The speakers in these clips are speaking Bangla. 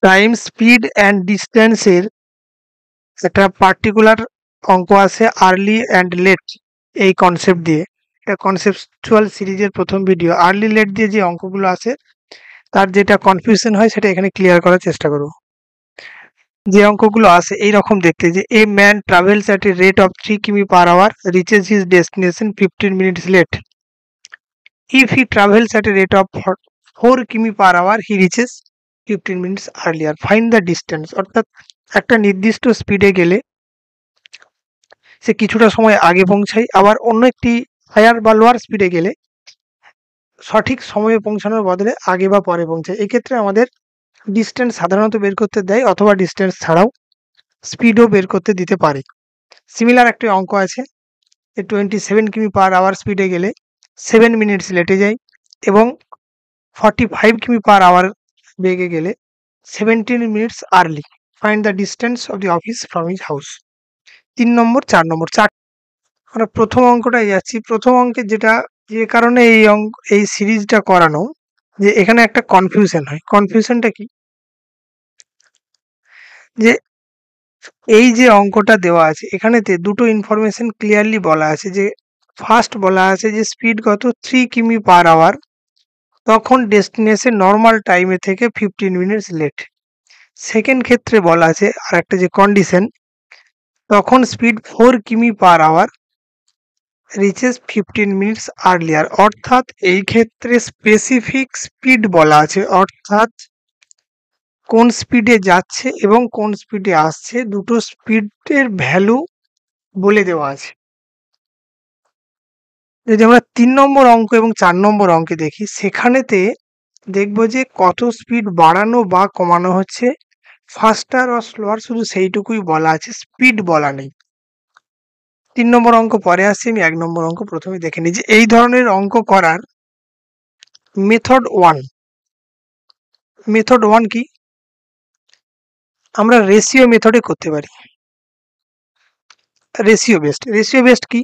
টাইম, স্পিড অ্যান্ড ডিস্টেন্সের একটা পার্টিকুলার অঙ্ক আছে আর্লি অ্যান্ড লেট এই কনসেপ্ট দিয়ে। এটা কনসেপচুয়াল সিরিজের প্রথম ভিডিও। আর্লি লেট দিয়ে যে অঙ্কগুলো আছে তার যেটা কনফিউশন হয় সেটা এখানে ক্লিয়ার করার চেষ্টা করব। যে অঙ্কগুলো আছে এইরকম দেখতে, যে a man travels at a rate of 3 কিমি per hour reaches his destination 15 minutes late. If he travels at a rate of 4 কিমি per hour he reaches 15 minutes earlier, find the distance. অর্থাৎ একটা নির্দিষ্ট স্পিডে গেলে সে কিছুটা সময় আগে পৌঁছায়, আবার অন্য একটি হায়ার বা লোয়ার স্পিডে গেলে সঠিক সময়ে পৌঁছানোর বদলে আগে বা পরে পৌঁছায়। এক্ষেত্রে আমাদের ডিস্টেন্স সাধারণত বের করতে দেয়, অথবা ডিস্টেন্স ছাড়াও স্পিডও বের করতে দিতে পারে। সিমিলার একটি অঙ্ক আছে যে 27 কিমি পার আওয়ার স্পিডে গেলে 7 মিনিটস লেটে যায়, এবং 45 কিমি পার আওয়ার বেগে গেলে 17 minutes early. Find the distance of the office from his house. 3 নম্বর 4 নম্বর আমরা প্রথম অঙ্কটায় যাচ্ছি। প্রথম অঙ্কে যেটা, যে কারণে এই সিরিজটা করানো, যে এখানে একটা কনফিউশন হয়। কনফিউশনটা কি, যে এই যে অঙ্কটা দেওয়া আছে এখানেতে দুটো ইনফরমেশন ক্লিয়ারলি বলা আছে। যে ফার্স্ট বলা আছে যে স্পিড কত 3 কিমি পার আওয়ার, তখন ডেস্টিনেশন নর্মাল টাইমে থেকে 15 মিনিটস লেট। সেকেন্ড ক্ষেত্রে বলা আছে আর একটা যে কন্ডিশন, তখন স্পিড 4 কিমি per hour reaches 15 minutes earlier. অর্থাৎ এই ক্ষেত্রে স্পেসিফিক স্পিড বলা আছে, অর্থাৎ কোন স্পিডে যাচ্ছে এবং কোন স্পিডে আসছে, দুটো স্পিডের ভ্যালু বলে দেওয়া আছে। যদি আমরা 3 নম্বর অঙ্ক এবং 4 নম্বর অঙ্কে দেখি, সেখানেতে দেখব যে কত স্পিড বাড়ানো বা কমানো হচ্ছে, ফাস্টার or স্লোয়ার শুধু সেইটুকুই বলা আছে, স্পিড বলা নেই। 3 নম্বর অঙ্ক পরে আসছি, আমি 1 নম্বর অঙ্ক প্রথমে দেখে নিই। যে এই ধরনের অঙ্ক করার মেথড 1। মেথড 1 কি? আমরা রেশিও মেথডে করতে পারি। রেশিও বেসড কি?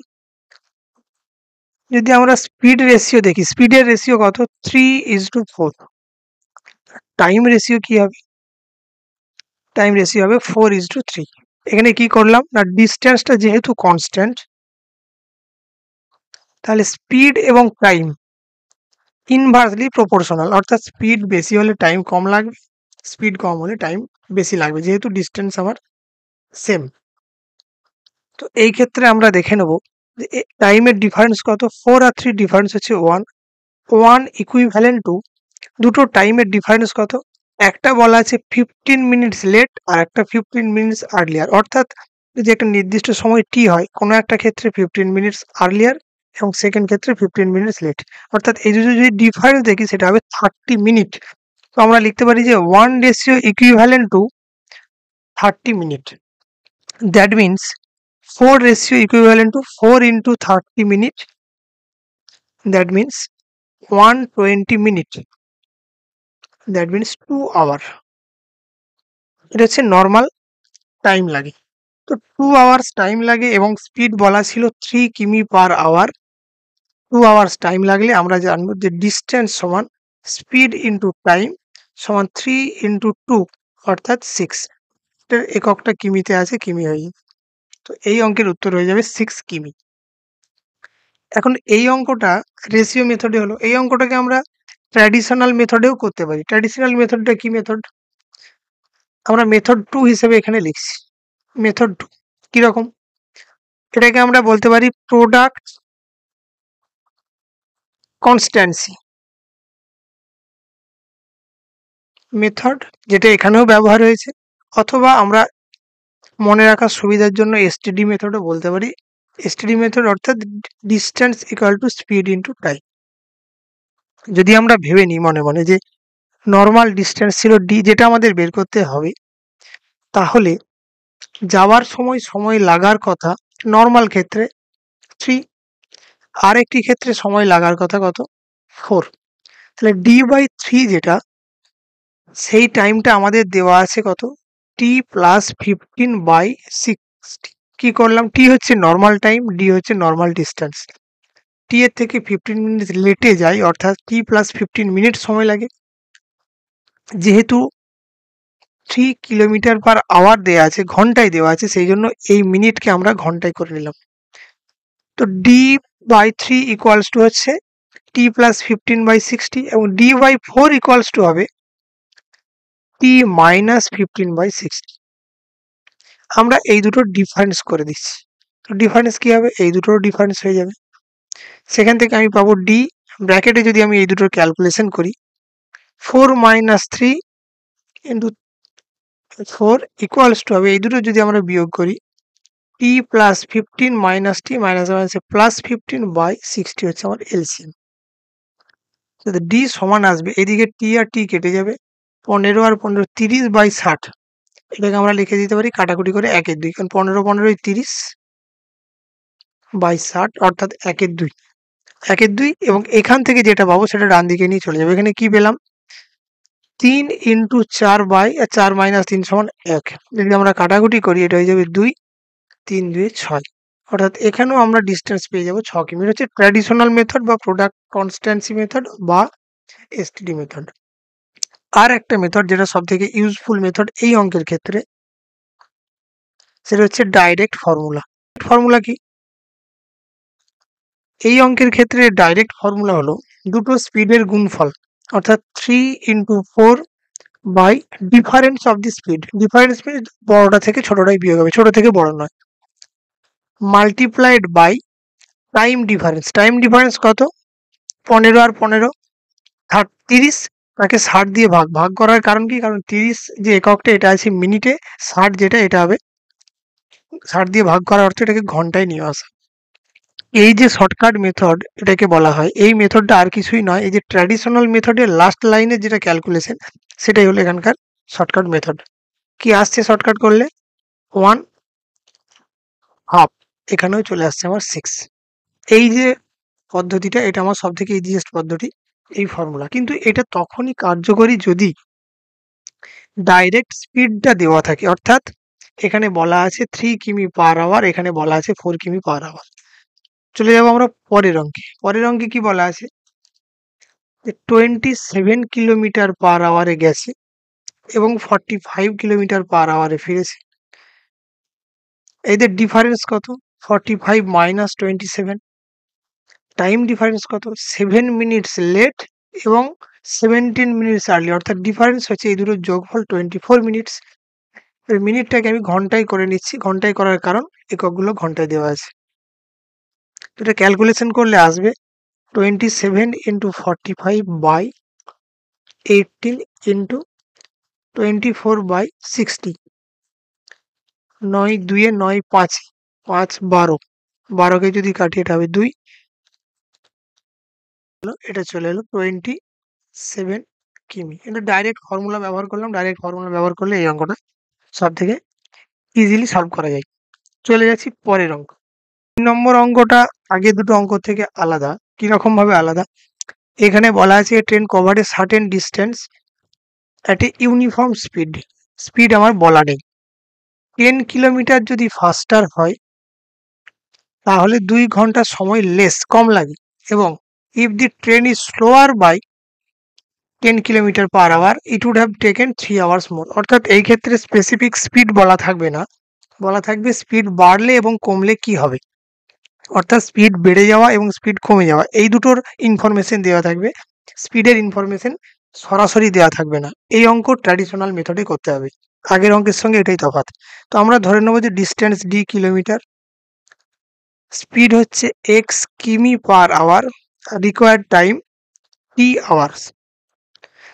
যদি আমরা স্পিড রেশিও দেখি, স্পিডের রেশিও কত? 3:4। টাইম রেশিও কি হবে? টাইম রেশিও হবে 4:3। এখানে কি করলাম না, ডিস্টেন্সটা যেহেতু কনস্ট্যান্ট, তাহলে স্পিড এবং টাইম ইনভার্সলি প্রপোর্শনাল। অর্থাৎ স্পিড বেশি হলে টাইম কম লাগবে, স্পিড কম হলে টাইম বেশি লাগবে, যেহেতু ডিস্টেন্স আমার সেম। তো এই ক্ষেত্রে আমরা দেখে নেব যে টাইমের ডিফারেন্স কত। 4 আর 3 ডিফারেন্স হচ্ছে 1 ইকুইভ্যালেন্ট টু দুটো টাইমের ডিফারেন্স কত। একটা বলা আছে 15 মিনিটস লেট আর একটা 15 মিনিটস আর্লিয়ার। অর্থাৎ যদি একটা নির্দিষ্ট সময় টি হয়, কোনো একটা ক্ষেত্রে 15 মিনিটস আর্লিয়ার এবং সেকেন্ড ক্ষেত্রে 15 মিনিটস লেট। অর্থাৎ এই দুটো যদি ডিফারেন্স দেখি সেটা হবে 30 মিনিট। তো আমরা লিখতে পারি যে 1 ratio equivalent to 30 minute. That means 4 ratio equivalent to 4 into 30 minute. That means 120 minute. That means 2 hour. এটা হচ্ছে নর্মাল টাইম লাগে। তো 2 আওয়ার্স টাইম লাগে এবং স্পিড বলা ছিল 3 কিমি পার আওয়ার। 2 আওয়ার্স টাইম লাগলে আমরা জানবো যে ডিস্টেন্স সমান স্পিড ইন্টু টাইম সমান 3 into 2 অর্থাৎ 6। এটার এককটা কিমিতে আছে, কিমি হয়ে যাবে। তো এই অঙ্কের উত্তর হয়ে যাবে 6 কিমি। এখন এই অঙ্কটা রেশিও মেথডে হলো। এই অঙ্কটাকে আমরা ট্র্যাডিশনাল মেথডেও করতে পারি। ট্র্যাডিশনাল মেথডটা কি মেথড? আমরা মেথড 2 হিসেবে এখানে লিখছি। মেথড 2 কিরকম? এটাকে আমরা বলতে পারি প্রোডাক্ট কনস্ট্যান্সি মেথড, যেটা এখানেও ব্যবহার হয়েছে। অথবা আমরা মনে রাখার সুবিধার জন্য এসটিডি মেথডও বলতে পারি। এসটিডি মেথড অর্থাৎ distance equal to speed into time. যদি আমরা ভেবে নিই মনে মনে যে নর্মাল ডিস্টেন্স ছিল ডি, যেটা আমাদের বের করতে হবে, তাহলে যাওয়ার সময় সময় লাগার কথা নর্মাল ক্ষেত্রে 3, আর একটি ক্ষেত্রে সময় লাগার কথা কত? 4। তাহলে d/3 যেটা, সেই টাইমটা আমাদের দেওয়া আছে কত? টি প্লাস 15/60। কি করলাম? টি হচ্ছে নর্মাল টাইম, ডি হচ্ছে নর্মাল ডিস্টেন্স। টি এর থেকে 15 মিনিট লেটে যায়, অর্থাৎ টি প্লাস 15 মিনিট সময় লাগে। যেহেতু 3 কিলোমিটার/আওয়ার দেয়া আছে, ঘন্টায় দেওয়া আছে, সেই জন্য এই মিনিটকে আমরা ঘন্টায় করে নিলাম। তো d/3 ইকুয়ালস টু হচ্ছে t প্লাস 15/60 এবং d/4 ইকুয়ালস টু হবে t মাইনাস 15/60। আমরা এই দুটোর ডিফারেন্স করে দিচ্ছি। তো ডিফারেন্স কি হবে? এই দুটোর ডিফারেন্স হয়ে যাবে। সেখান থেকে আমি পাবো d, ব্র্যাকেটে যদি আমি এই দুটোর ক্যালকুলেশন করি 4 মাইনাস 3 ইন্টু 4 ইকুয়ালস টু হবে, এই দুটো যদি আমরা বিয়োগ করি t plus 15 minus t minus মাইনাসে প্লাস 15/60 হচ্ছে আমার এলসিএম। d সমান আসবে, এদিকে t আর t কেটে যাবে, 15 আর 15 30/60। এটাকে আমরা লিখে দিতে পারি কাটাকুটি করে 1/2, কারণ 15 15 30/60 অর্থাৎ 1/2। 1/2 এবং এখান থেকে যেটা পাবো সেটা ডান দিকে নিয়ে চলে যাবে। এখানে কি পেলাম? 3 ইন্টু 4 মাইনাস 3 সমান 1। যদি আমরা কাটাকুটি করি এটা হয়ে যাবে 2, 3 2 6, অর্থাৎ এখানেও আমরা ডিস্টেন্স পেয়ে যাবো 6 কিমি। হচ্ছে ট্র্যাডিশনাল মেথড বা প্রোডাক্ট কনস্ট্যান্সি মেথড বা এসটিডি মেথড। আর একটা মেথড যেটা সব থেকে ইউজফুল মেথড এই অঙ্কের ক্ষেত্রে, সেটা হচ্ছে ডাইরেক্ট ফর্মুলা। ফর্মুলা কি? এই অঙ্কের ক্ষেত্রে ডাইরেক্ট ফর্মুলা হলো দুটো স্পিডের গুণফল, অর্থাৎ 3 into 4 by difference of the speed. Difference means বড়টা থেকে ছোটটাই বিয়োগ হবে, ছোট থেকে বড় নয়। Multiplied by time difference. Time difference কত? 15 আর 15 30, তাকে 60 দিয়ে ভাগ করার কারণ কি? কারণ 30 যে এককটা এটা আছে মিনিটে, 60 যেটা এটা হবে 60 দিয়ে ভাগ করার অর্থ এটাকে ঘন্টায় নিয়ে আসা। এই যে শর্টকাট মেথড এটাকে বলা হয়, এই মেথডটা আর কিছুই নয়, এই যে ট্র্যাডিশনাল মেথডের লাস্ট লাইনে যেটা ক্যালকুলেশন সেটাই হলো এখানকার শর্টকাট মেথড। কি আসছে শর্টকাট করলে? 1/2, এখানেও চলে আসছে আমার 6। এই যে পদ্ধতিটা, এটা আমার সব থেকে ইজিয়েস্ট পদ্ধতি, এই ফর্মুলা। কিন্তু এটা তখনই কার্যকরী যদি ডাইরেক্ট স্পিডটা দেওয়া থাকে, অর্থাৎ এখানে বলা আছে 3 কিমি/আওয়ার, এখানে বলা আছে 4 কিমি/আওয়ার। চলে যাবো আমরা পরের অঙ্কে। পরের অঙ্কে কি বলা আছে? যে 27 কিলোমিটার/আওয়ারে গেছে এবং 45 কিলোমিটার/আওয়ারে ফিরেছে। এদের ডিফারেন্স কত? 45 মাইনাস 27। টাইম ডিফারেন্স কত? 7 মিনিটস লেট এবং 17 মিনিটস আর্লি, অর্থাৎ ডিফারেন্স হচ্ছে এই দুটোর যোগফল 24 মিনিটস। এই মিনিটটাকে আমি ঘন্টায় করে নিচ্ছি, ঘন্টায় করার কারণ এককগুলো ঘন্টায় দেওয়া আছে। তো এটা ক্যালকুলেশন করলে আসবে 27 ইন্টু 45 বাই 18 ইন্টু 24/60। 9 2 9 5, 5 12, 12কে যদি কাটি এটা হবে 2, এটা চলে এলো 27 কিমি। এটা ডাইরেক্ট ফর্মুলা ব্যবহার করলাম। ডাইরেক্ট ফর্মুলা ব্যবহার করলে এই অঙ্কটা সব থেকে ইজিলি সলভ করা যায়। চলে যাচ্ছি পরের অঙ্ক। 3 নম্বর অঙ্কটা আগের দুটো অঙ্ক থেকে আলাদা। কিরকম ভাবে আলাদা? এখানে বলা আছে train cover a certain distance at a uniform speed. Speed আমার বলা নেই। 10 কিলোমিটার যদি ফাস্টার হয় তাহলে 2 ঘন্টা সময় কম লাগে, এবং if the train is slower by 10 কিলোমিটার/আওয়ার it would have taken 3 hours more। অর্থাৎ এই ক্ষেত্রে স্পেসিফিক স্পিড বলা থাকবে না, বলা থাকবে স্পিড বাড়লে এবং কমলে কি হবে। অর্থাৎ স্পিড বেড়ে যাওয়া এবং স্পিড কমে যাওয়া এই দুটোর ইনফরমেশন দেওয়া থাকবে, স্পিডের ইনফরমেশন সরাসরি দেওয়া থাকবে না। এই অঙ্ক ট্র্যাডিশনাল মেথডে করতে হবে। আগের অঙ্কের সঙ্গে এটাই তফাৎ। তো আমরা ধরে নেব যে ডিস্টেন্স d কিলোমিটার, স্পিড হচ্ছে x কিমি/আওয়ার, রিকোয়ার্ড টাইম t আওয়ার্স।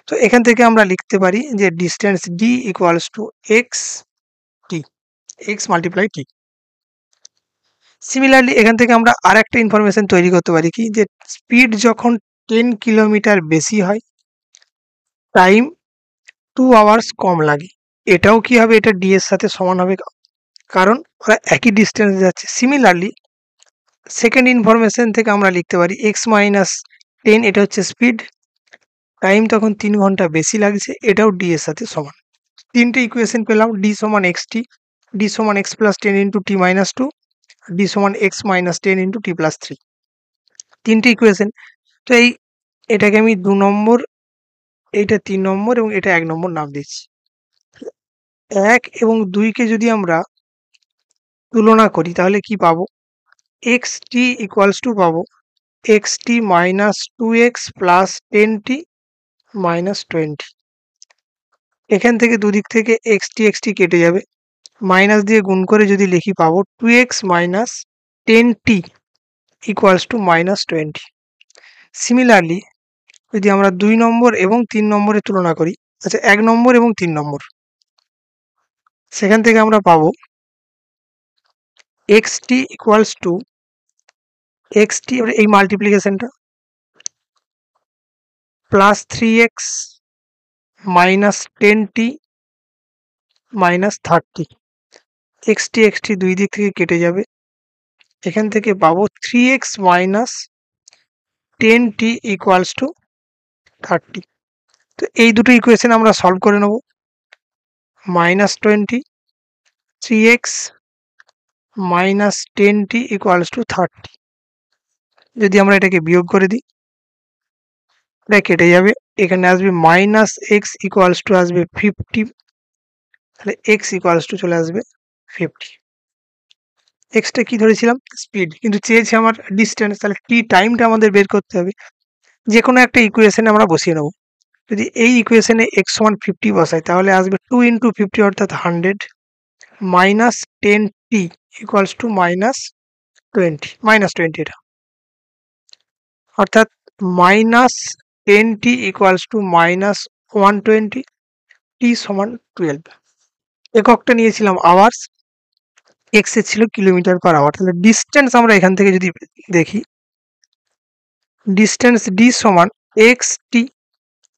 তো এখান থেকে আমরা লিখতে পারি যে distance d equals to x t, x multiply t. Similarly এখান থেকে আমরা আর একটা ইনফরমেশন তৈরি করতে পারি কি, যে স্পিড যখন 10 কিলোমিটার বেশি হয় টাইম 2 আওয়ার্স কম লাগে। এটাও কি হবে? এটা ডি এর সাথে সমান হবে, কারণ ওরা একই ডিস্টেন্স যাচ্ছে। সিমিলারলি সেকেন্ড ইনফরমেশন থেকে আমরা লিখতে পারি এক্স মাইনাস 10, এটা হচ্ছে স্পিড, টাইম তখন 3 ঘন্টা বেশি লাগছে, এটাও ডি এর সাথে সমান। তিনটে ইকুয়েশন পেলাম, ডি সমান এক্স টি, ডি সমান x plus 10 into T minus 2, D সমান x minus 10 into T plus 3। তিনটে ইকুয়েশন। তো এটাকে আমি 2 নম্বর, এইটা 3 নম্বর এবং এটা 1 নম্বর নাম দিচ্ছি। 1 এবং 2 কে যদি আমরা তুলনা করি তাহলে কি পাবো? xt ইকুয়ালস টু পাবো xt minus 2x plus 10t minus 20। এখান থেকে দুদিক থেকে xt কেটে যাবে। মাইনাস দিয়ে গুণ করে যদি লিখি পাবো 2x minus 10t equals to minus 20। Similarly যদি আমরা 2 নম্বর এবং 3 নম্বরের তুলনা করি, আচ্ছা 1 নম্বর এবং 3 নম্বর, সেখান থেকে আমরা পাবো xt ইকুয়ালস টু xt এই মাল্টিপ্লিকেশনটা plus 3x minus 10t minus 30। xt দুই দিক থেকে কেটে যাবে। এখান থেকে পাবো 3x minus 10t equals to 30। তো এই দুটো ইকুয়েশন আমরা সলভ করে নেব। Minus 20 3x minus 10t equals to 30। যদি আমরা এটাকে বিয়োগ করে দিই, এটা কেটে যাবে। এখানে আসবে মাইনাস এক্স ইকুয়ালস টু আসবে 50। তাহলে এক্স ইকুয়ালস টু চলে আসবে 50। এক্সটা কি ধরেছিলাম? স্পিড, কিন্তু চেয়েছে আমার ডিস্টেন্স। তাহলে টি টাইমটা আমাদের বের করতে হবে। যে কোনো একটা ইকুয়েশনে আমরা বসিয়ে নেব। যদি এই ইকুয়েশনে এক্স সমান 50 বসাই তাহলে আসবে 2 ইন্টু 50 অর্থাৎ 100 minus 10t equals to minus 20 minus 20 এটা, অর্থাৎ minus 10t equals to minus 120, t সমান 12। এককটা নিয়েছিলাম আওয়ার্স, এক্স এ ছিল কিলোমিটার পার আওয়ার। তাহলে ডিস্টেন্স আমরা এখান থেকে যদি দেখি, ডিস্টেন্স ডি সমান এক্স টি।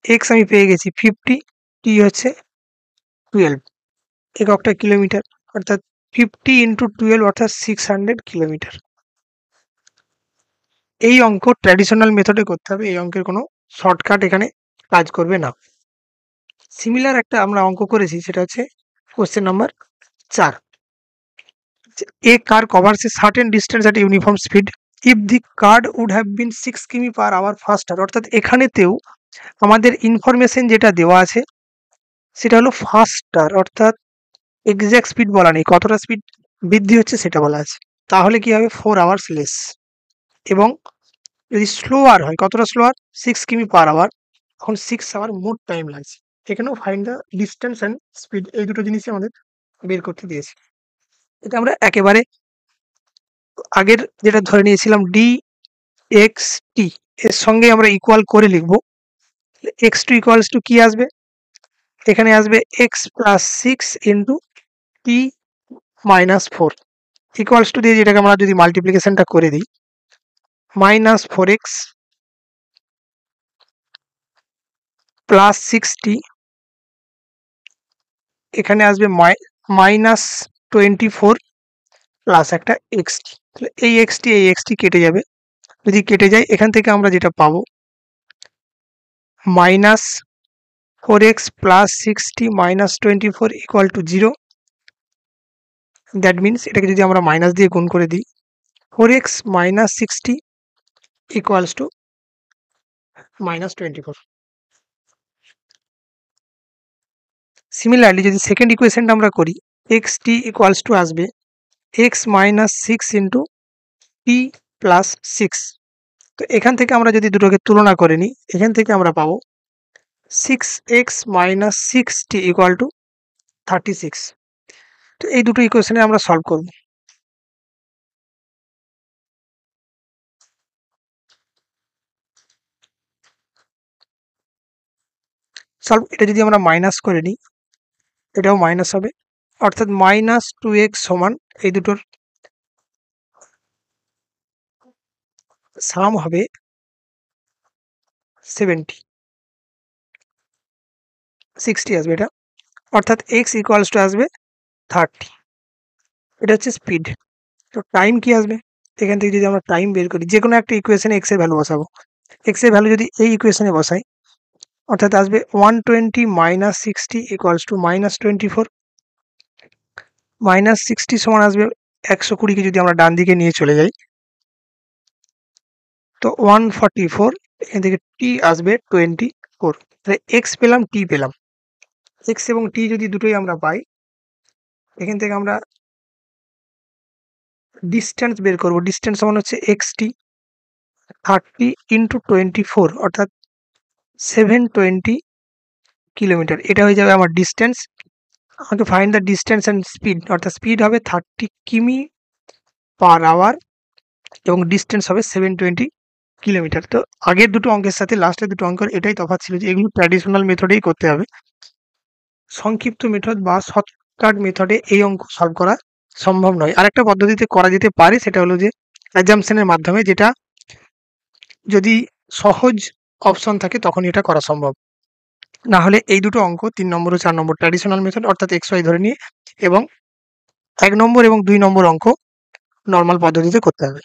এক্স আমি পেয়ে গেছি 50, টি হচ্ছে 12, এককটা কিলোমিটার, অর্থাৎ 50 ইন্টু 12 অর্থাৎ 600 কিলোমিটার। এই অঙ্ক ট্র্যাডিশনাল মেথডে করতে হবে, এই অঙ্কের কোনো শর্টকাট এখানে কাজ করবে না। সিমিলার একটা আমরা অঙ্ক করেছি, সেটা হচ্ছে question number 4। A car covers a certain distance at uniform speed if the car would have been 6 কিমি পার আওয়ার ফাস্টার। অর্থাৎ এখানেতেও আমাদের ইনফরমেশন যেটা দেওয়া আছে সেটা হলো ফাস্টার, অর্থাৎ এক্সাক্ট স্পিড বলা নেই, কতটা স্পিড বৃদ্ধি হচ্ছে সেটা বলা আছে। তাহলে কি হবে? 4 আওয়ার্স লেস। এবং যদি স্লোয়ার হয়, কতটা স্লোয়ার? 6 কিমি পার আওয়ার, তখন 6 আওয়ার মোট টাইম লাগছে। এখানেও find the distance and speed, এই দুটো জিনিসই আমাদের বের করতে দিয়েছে। এটা আমরা একেবারে আগের যেটা ধরে নিয়েছিলাম ডি এক্স টি, এর সঙ্গে আমরা ইকুয়াল করে লিখবো। এক্স টু ইকুয়ালস টু কি আসবে? এখানে আসবে x plus 6 into T minus 4 equals to দিয়ে যেটাকে আমরা যদি মাল্টিপ্লিকেশনটা করে দিই, মাইনাস 4x প্লাস 6t, এখানে আসবে মাইনাস 24 প্লাস একটা এক্সটি। তাহলে এই এক্সটি কেটে যাবে। যদি কেটে যায় এখান থেকে আমরা যেটা পাবো minus 4x plus 6t minus 24 equal to 0। That means এটাকে যদি আমরা মাইনাস দিয়ে গুণ করে দিই, 4x minus 60 equals to minus 24। Similarly যদি সেকেন্ড ইকুয়েশনটা আমরা করি, এক্স টি ইকুয়ালস টু আসবে x minus 6 into T plus 6। তো এখান থেকে আমরা যদি দুটোকে তুলনা করে নিই, এখান থেকে আমরা পাবো 6x minus 6t equal to 36। তো এই দুটো ইকুয়েশনে আমরা সলভ করব। সলভ, এটা যদি আমরা মাইনাস করে নিই এটাও মাইনাস হবে, অর্থাৎ মাইনাস 2x সমান এই দুটোর সাম হবে 70, 60 আসবে এটা, অর্থাৎ x ইকুয়ালস টু আসবে 30। এটা হচ্ছে স্পিড। তো টাইম কি আসবে? এখান থেকে যদি আমরা টাইম বের করি, যে কোনো একটা ইকুয়েশনে x এর ভ্যালু বসাবো। x এর ভ্যালু যদি এই ইকুয়েশনে বসাই, অর্থাৎ আসবে 120 minus 60 equals to minus 24। Minus 60 সমান আসবে 120কে যদি আমরা ডান দিকে নিয়ে চলে যাই তো 144, এখান থেকে টি আসবে 24। তাহলে এক্স পেলাম, টি পেলাম। এক্স এবং টি যদি দুটোই আমরা পাই এখান থেকে আমরা ডিসট্যান্স বের করব। ডিসট্যান্স সমান হচ্ছে xt 30 ইন্টু 24 অর্থাৎ 720 কিলোমিটার। এটা হয়ে যাবে আমার ডিসট্যান্স। আমাকে find the distance and speed, অর্থাৎ স্পিড হবে 30 কিমি পার আওয়ার এবং ডিসট্যান্স হবে 720 কিলোমিটার। তো আগের দুটো অঙ্কের সাথে লাস্টের দুটো অঙ্কের এটাই তফাৎ ছিল যে এগুলো ট্র্যাডিশনাল মেথডেই করতে হবে। সংক্ষিপ্ত মেথড বা শর্টকাট মেথডে এই অঙ্ক সলভ করা সম্ভব নয়। আরেকটা পদ্ধতিতে করা যেতে পারে, সেটা হলো যে অ্যাজাম্পশনের মাধ্যমে, যেটা যদি সহজ অপশন থাকে তখন এটা করা সম্ভব। না হলে এই দুটো অঙ্ক ৩ নম্বর ও ৪ নম্বর ট্র্যাডিশনাল মেথড অর্থাৎ xy ধরে নিয়ে এবং ১ নম্বর এবং ২ নম্বর অঙ্ক নরমাল পদ্ধতিতে করতে হবে।